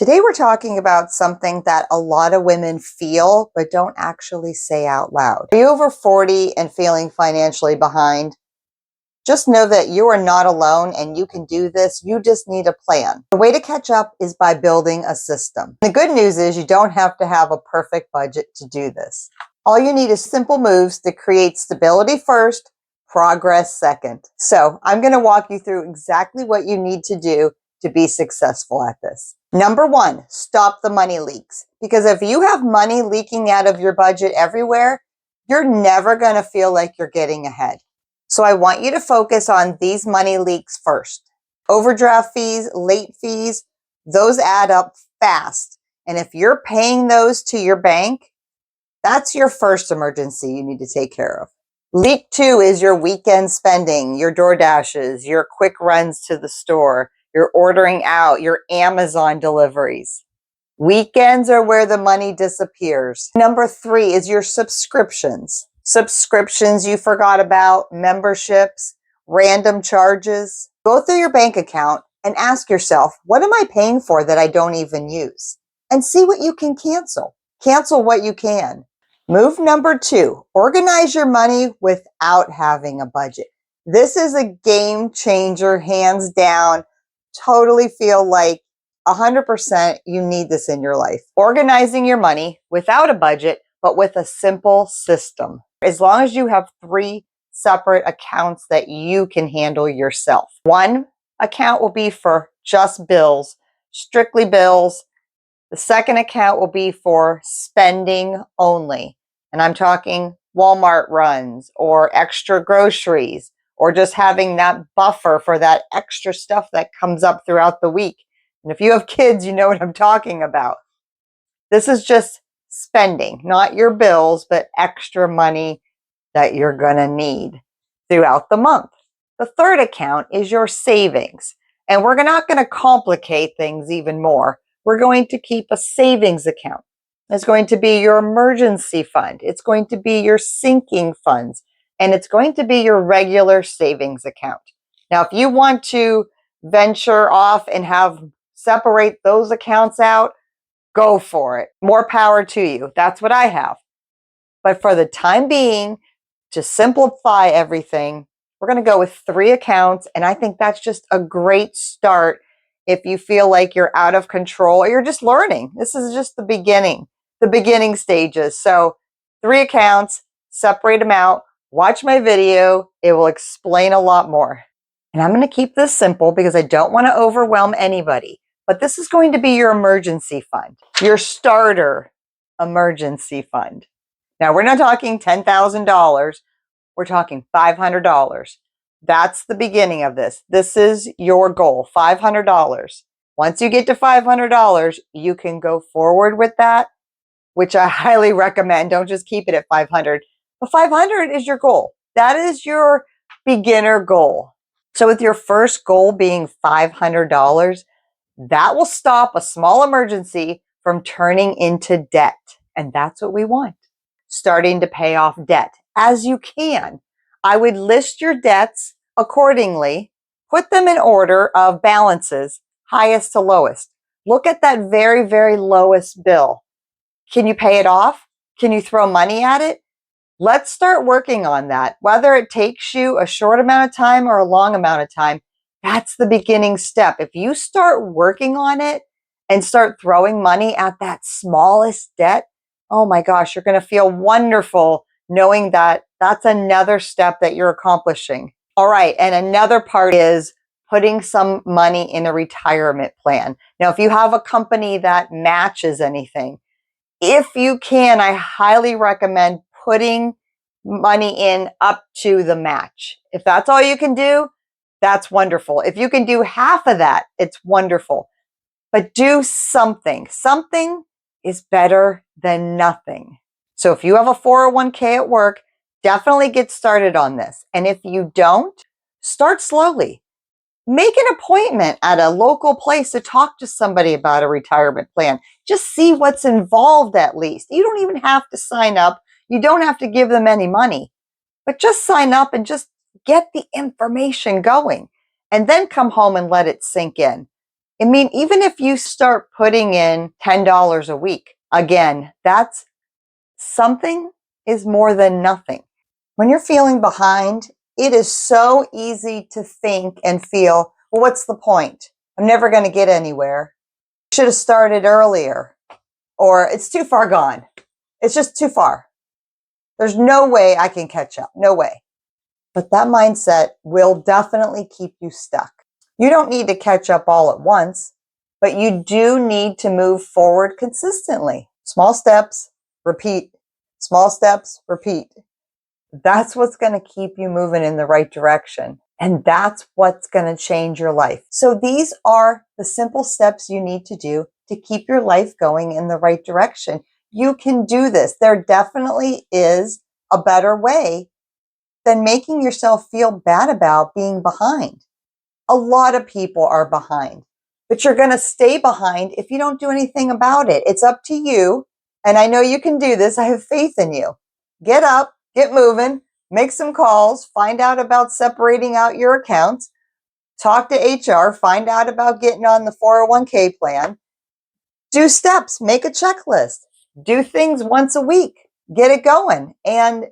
Today, we're talking about something that a lot of women feel but don't actually say out loud. Are you over 40 and feeling financially behind? Just know that you are not alone and you can do this. You just need a plan. The way to catch up is by building a system. The good news is you don't have to have a perfect budget to do this. All you need is simple moves to create stability first, progress second. So I'm going to walk you through exactly what you need to do to be successful at this. Number one, stop the money leaks. Because if you have money leaking out of your budget everywhere, you're never going to feel like you're getting ahead. So I want you to focus on these money leaks first. Overdraft fees, late fees, those add up fast. And if you're paying those to your bank, that's your first emergency you need to take care of. Leak two is your weekend spending, your DoorDashes, your quick runs to the store, your ordering out, your Amazon deliveries. Weekends are where the money disappears. Number three is your subscriptions. Subscriptions you forgot about, memberships, random charges. Go through your bank account and ask yourself, what am I paying for that I don't even use? And see what you can cancel. Cancel what you can. Move number two, organize your money without having a budget. This is a game changer, hands down. Totally feel like 100% you need this in your life. Organizing your money without a budget, but with a simple system. As long as you have three separate accounts that you can handle yourself. One account will be for just bills, strictly bills. The second account will be for spending only. And I'm talking Walmart runs or extra groceries or just having that buffer for that extra stuff that comes up throughout the week. And if you have kids, you know what I'm talking about. This is just spending, not your bills, but extra money that you're going to need throughout the month. The third account is your savings. And we're not going to complicate things even more. We're going to keep a savings account. It's going to be your emergency fund. It's going to be your sinking funds. And it's going to be your regular savings account. Now, if you want to venture off and separate those accounts out, go for it. More power to you. That's what I have. But for the time being, to simplify everything, we're going to go with three accounts. And I think that's just a great start if you feel like you're out of control or you're just learning. This is just the beginning stages. So three accounts, separate them out, watch my video. It will explain a lot more. And I'm going to keep this simple because I don't want to overwhelm anybody. But this is going to be your emergency fund, your starter emergency fund. Now, we're not talking $10,000. We're talking $500. That's the beginning of this. This is your goal, $500. Once you get to $500, you can go forward with that, which I highly recommend. Don't just keep it at 500. But 500 is your goal. That is your beginner goal. So with your first goal being $500, that will stop a small emergency from turning into debt. And that's what we want. Starting to pay off debt as you can. I would list your debts accordingly, put them in order of balances, highest to lowest. Look at that very, very lowest bill. Can you pay it off? Can you throw money at it? Let's start working on that. Whether it takes you a short amount of time or a long amount of time, that's the beginning step. If you start working on it and start throwing money at that smallest debt, oh my gosh, you're going to feel wonderful knowing that that's another step that you're accomplishing. All right. And another part is putting some money in a retirement plan. Now, if you have a company that matches anything, if you can, I highly recommend putting money in up to the match. If that's all you can do, that's wonderful. If you can do half of that, it's wonderful. But do something. Something is better than nothing. So if you have a 401k at work, definitely get started on this. And if you don't, start slowly. Make an appointment at a local place to talk to somebody about a retirement plan. Just see what's involved at least. You don't even have to sign up. You don't have to give them any money. But just sign up and just get the information going. And then come home and let it sink in. I mean, even if you start putting in $10 a week, again, that's something is more than nothing. When you're feeling behind, it is so easy to think and feel, well, what's the point? I'm never going to get anywhere. I should have started earlier. Or it's too far gone. It's just too far. There's no way I can catch up. No way. But that mindset will definitely keep you stuck. You don't need to catch up all at once, but you do need to move forward consistently. Small steps, repeat. Small steps, repeat. That's what's going to keep you moving in the right direction. And that's what's going to change your life. So these are the simple steps you need to do to keep your life going in the right direction. You can do this. There definitely is a better way than making yourself feel bad about being behind. A lot of people are behind, but you're going to stay behind if you don't do anything about it. It's up to you. And I know you can do this. I have faith in you. Get up, get moving, make some calls, find out about separating out your accounts, talk to HR, find out about getting on the 401k plan, do steps, make a checklist, do things once a week, get it going. And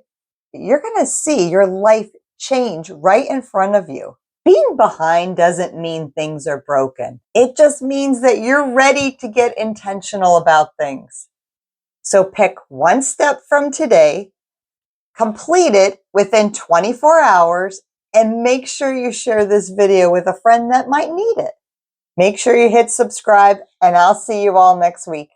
you're going to see your life change right in front of you. Being behind doesn't mean things are broken. It just means that you're ready to get intentional about things. So pick one step from today, complete it within 24 hours, and make sure you share this video with a friend that might need it. Make sure you hit subscribe, and I'll see you all next week.